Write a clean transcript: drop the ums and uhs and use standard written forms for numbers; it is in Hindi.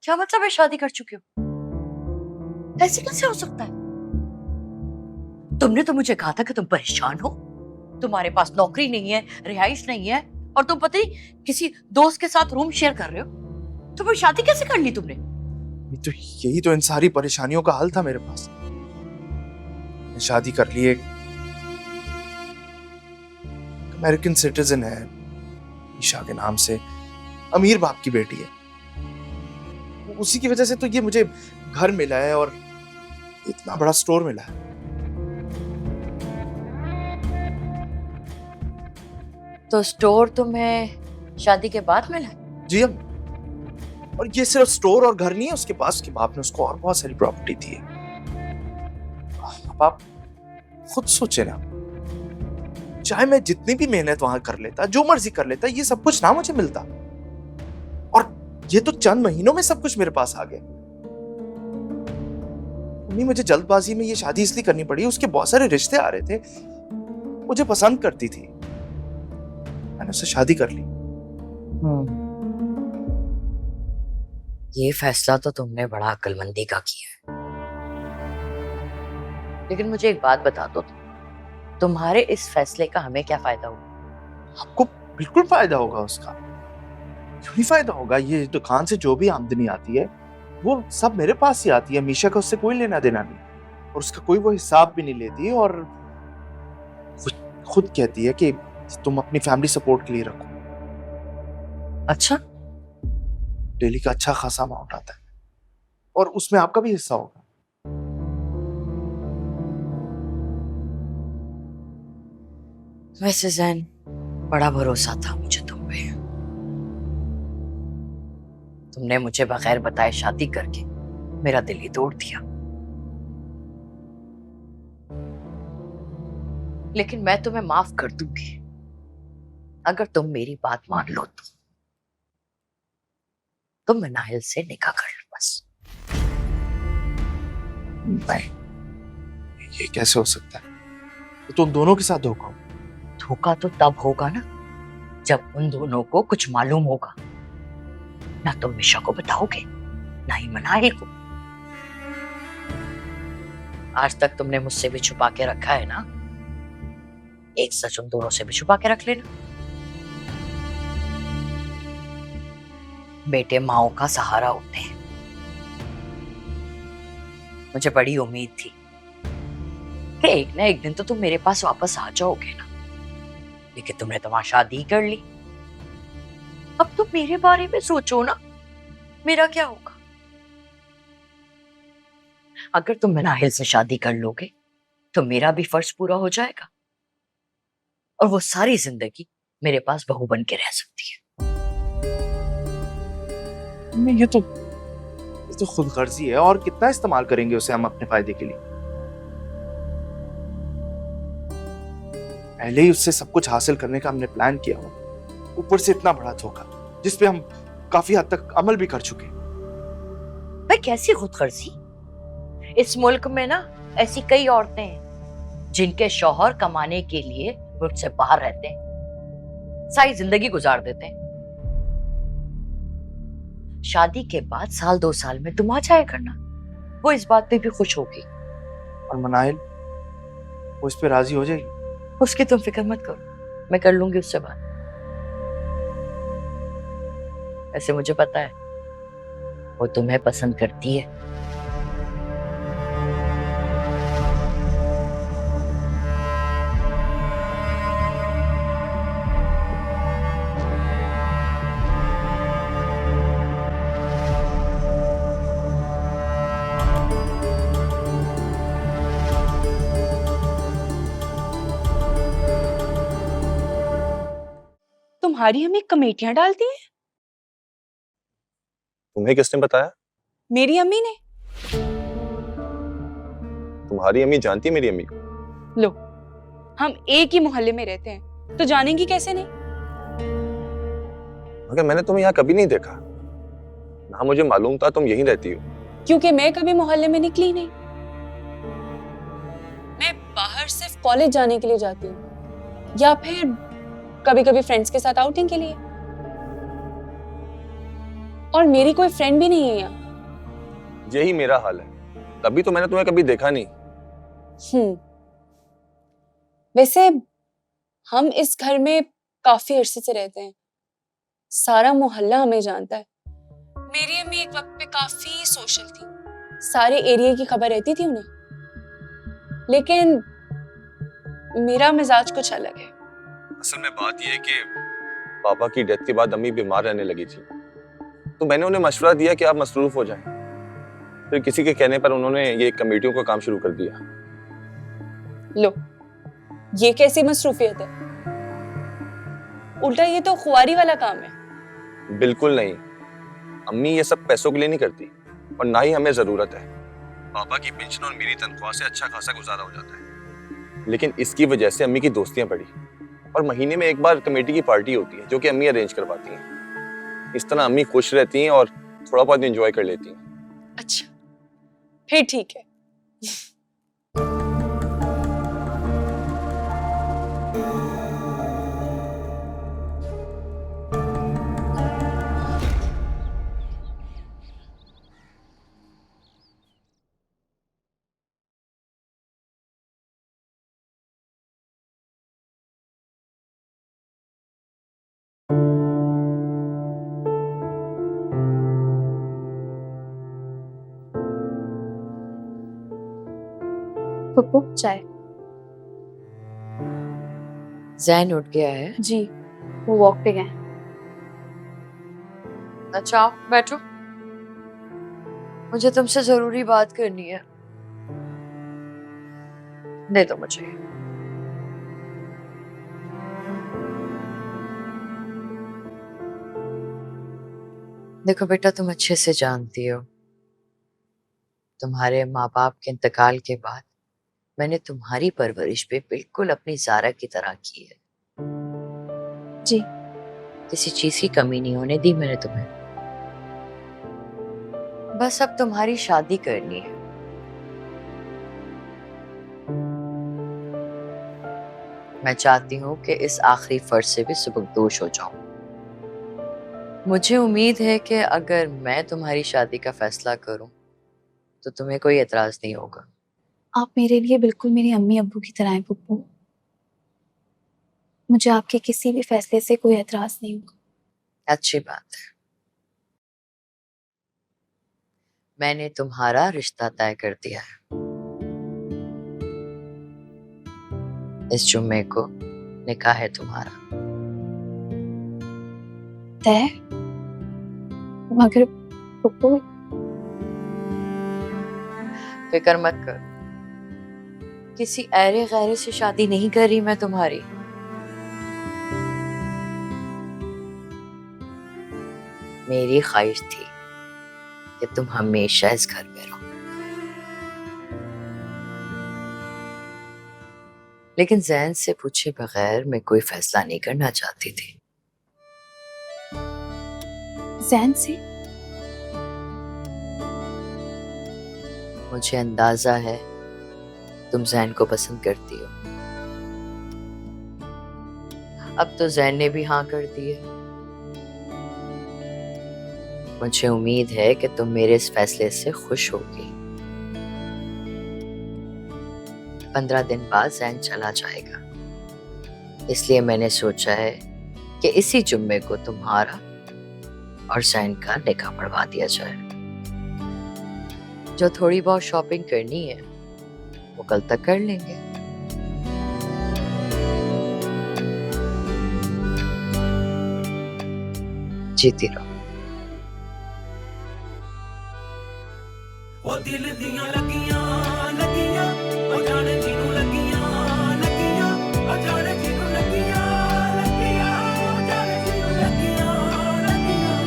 क्या मतलब है शादी कर चुके हो? ऐसे कैसे हो सकता है? तुमने तो मुझे कहा था कि तुम परेशान हो, तुम्हारे पास नौकरी नहीं है, रिहाइश नहीं है, और तुम पता नहीं किसी दोस्त के साथ रूम शेयर कर रहे हो। तो फिर शादी कैसे कर ली तुमने? तो यही तो इन सारी परेशानियों का हल था मेरे पास। मैंने शादी कर ली, एक अमेरिकन सिटीजन है, ईशा के नाम से, अमीर बाप की बेटी है। उसी की वजह से तो ये मुझे घर मिला है और इतना बड़ा स्टोर मिला है। तो स्टोर तुम्हें शादी के बाद मिला? जी हम, और ये सिर्फ स्टोर और घर नहीं है, उसके पास उसके बाप ने उसको और बहुत सारी प्रॉपर्टी दी है। अब आप खुद सोचे ना, चाहे मैं जितनी भी मेहनत वहां कर लेता, जो मर्जी कर लेता, ये सब कुछ ना मुझे मिलता। और ये तो चंद महीनों में सब कुछ मेरे पास आ गया। मम्मी मुझे जल्दबाजी में ये शादी इसलिए करनी पड़ी, उसके बहुत सारे रिश्ते आ रहे थे, मुझे पसंद करती थी, मैंने उससे शादी कर ली। ये फैसला तो तुमने बड़ा अक्लमंदी का किया है। लेकिन मुझे एक बात बता दो, तुम्हारे इस फैसले का हमें क्या फायदा होगा? आपको बिल्कुल फायदा होगा उसका। क्यों नहीं फायदा होगा? ये दुकान से जो भी आमदनी आती है वो सब मेरे पास ही आती है। मीशा का उससे कोई लेना देना नहीं, और उसका कोई वो हिसाब भी नहीं लेती, और वो खुद कहती है कि तुम अपनी फैमिली सपोर्ट के लिए रखो। अच्छा, डेली का अच्छा खासा अमाउंट आता है, और उसमें आपका भी हिस्सा होगा। वैसे जैन, बड़ा भरोसा था मुझे तुम पे। तुमने मुझे बगैर बताए शादी करके मेरा दिल ही तोड़ दिया। लेकिन मैं तुम्हें माफ कर दूंगी अगर तुम मेरी बात मान लो तो। तुम मनाहिल से निकाह कर लो बस। नहीं, ये कैसे हो सकता है? तो तुम दोनों के साथ धोखा हो। धोखा तो तब होगा ना जब उन दोनों को कुछ मालूम होगा। ना तुम मिशा को बताओगे, ना ही मनाहिल को। आज तक तुमने मुझसे भी छुपा के रखा है ना, एक सच उन दोनों से भी छुपा के रख लेना। बेटे माओ का सहारा होते हैं। मुझे बड़ी उम्मीद थी कि एक ना एक दिन तो तुम मेरे पास वापस आ जाओगे ना, लेकिन तुमने तो वहां शादी कर ली। अब तुम मेरे बारे में सोचो ना, मेरा क्या होगा? अगर तुम मनाहिल से शादी कर लोगे तो मेरा भी फर्ज पूरा हो जाएगा, और वो सारी जिंदगी मेरे पास बहू बन के रह सकती है। नहीं, ये तो खुदगर्जी है, और कितना इस्तेमाल करेंगे उसे हम अपने फायदे के लिए। पहले ही उससे सब कुछ हासिल करने का हमने प्लान किया हुआ, ऊपर से इतना बड़ा धोखा जिसपे हम काफी हद तक अमल भी कर चुके। भाई कैसी खुदगर्जी? इस मुल्क में ना ऐसी कई औरतें हैं जिनके शौहर कमाने के लिए मुल्क से बाहर रहते हैं, सारी जिंदगी गुजार देते हैं। शादी के बाद साल 2 साल में तुम आ जाया करना, वो इस बात पे भी खुश होगी। और मनाहिल, वो इस पे राजी हो जाएगी? उसकी तुम फिक्र मत करो, मैं कर लूंगी उससे बात। ऐसे मुझे पता है वो तुम्हें पसंद करती है। तुम्हारी अम्मी कमेटियां डालती हैं? तुम्हें किसने बताया? मेरी अम्मी ने। तुम्हारी अम्मी जानती है मेरी अम्मी को? लो, हम एक ही मोहल्ले में रहते हैं तो जानेंगी कैसे नहीं? मगर मैंने तुम्हें यहाँ कभी नहीं देखा ना, मुझे मालूम था तुम यहीं रहती हो। क्योंकि मैं कभी मोहल्ले में निकली नहीं। मैं बाहर सिर्फ कॉलेज जाने के लिए जाती हूँ, या फिर कभी कभी फ्रेंड्स के साथ आउटिंग के लिए। और मेरी कोई फ्रेंड भी नहीं है यहाँ। यही मेरा हाल है, तभी तो मैंने तुम्हें कभी देखा नहीं। वैसे हम इस घर में काफी अरसे से रहते हैं, सारा मोहल्ला हमें जानता है। मेरी अम्मी एक वक्त पे काफी सोशल थी, सारे एरिया की खबर रहती थी उन्हें, लेकिन मेरा मिजाज कुछ अलग है। असल में बात यह है कि पापा की डेथ के बाद अम्मी बीमार रहने लगी थी, तो मैंने उन्हें मशवरा दिया कि आप मसरूफ हो जाएं। फिर किसी के कहने पर उन्होंने ये कमेटियों का काम शुरू कर दिया। लो, ये कैसी मसरूफियत है? उल्टा ये तो खुआरी वाला काम है। बिल्कुल नहीं, अम्मी ये सब पैसों के लिए नहीं करती और ना ही हमें जरूरत है। पापा की पेंशन और मेरी तनख्वाह से अच्छा खासा गुजारा हो जाता है, लेकिन इसकी वजह से अम्मी की दोस्तियां बढ़ी और महीने में एक बार कमेटी की पार्टी होती है जो कि अम्मी अरेंज करवाती हैं। इस तरह अम्मी खुश रहती हैं और थोड़ा बहुत एंजॉय कर लेती हैं। अच्छा, फिर ठीक है। पप्पू चाय। जैन उठ गया है? जी, वो वॉक पे गए। अच्छा आओ बैठो, मुझे तुमसे जरूरी बात करनी है। दे दो मुझे। देखो बेटा, तुम अच्छे से जानती हो तुम्हारे माँ बाप के इंतकाल के बाद मैंने तुम्हारी परवरिश पे बिल्कुल अपनी ज़ारा की तरह की है। जी। किसी चीज की कमी नहीं होने दी मैंने तुम्हें। बस अब तुम्हारी शादी करनी है। मैं चाहती हूँ कि इस आखिरी फर्ज से भी सुबकदोश हो जाऊं। मुझे उम्मीद है कि अगर मैं तुम्हारी शादी का फैसला करूं तो तुम्हें कोई एतराज नहीं होगा। आप मेरे लिए बिल्कुल मेरी अम्मी अब्बू की तरह हैं पप्पू। मुझे आपके किसी भी फैसले से कोई एतराज नहीं होगा। अच्छी बात है। मैंने तुम्हारा रिश्ता तय कर दिया है। इस जुम्मे को निकाह है तुम्हारा। तय? मगर पप्पू, फिक्र मत कर, किसी ऐरे गैरे से शादी नहीं कर रही मैं तुम्हारी। मेरी ख्वाहिश थी कि तुम हमेशा इस घर में रहो, लेकिन जैन से पूछे बगैर मैं कोई फैसला नहीं करना चाहती थी। जैन से? मुझे अंदाजा है तुम जैन को पसंद करती हो। अब तो जैन ने भी हाँ कर दी है। मुझे उम्मीद है कि तुम मेरे इस फैसले से खुश होगी। 15 दिन बाद जैन चला जाएगा, इसलिए मैंने सोचा है कि इसी जुम्मे को तुम्हारा और जैन का निकाह पढ़वा दिया जाए। जो थोड़ी बहुत शॉपिंग करनी है वो कल तक कर लेंगे। जीती रहो। ਉਹ ਦਿਲ ਦੀਆਂ ਲੱਗੀਆਂ ਲੱਗੀਆਂ ਉਹ ਜਾਣੇ ਜਿਹਨੂੰ ਲੱਗੀਆਂ ਲੱਗੀਆਂ ਉਹ ਜਾਣੇ ਜਿਹਨੂੰ ਲੱਗੀਆਂ ਲੱਗੀਆਂ ਉਹ ਜਾਣੇ ਜਿਹਨੂੰ ਲੱਗੀਆਂ ਲੱਗੀਆਂ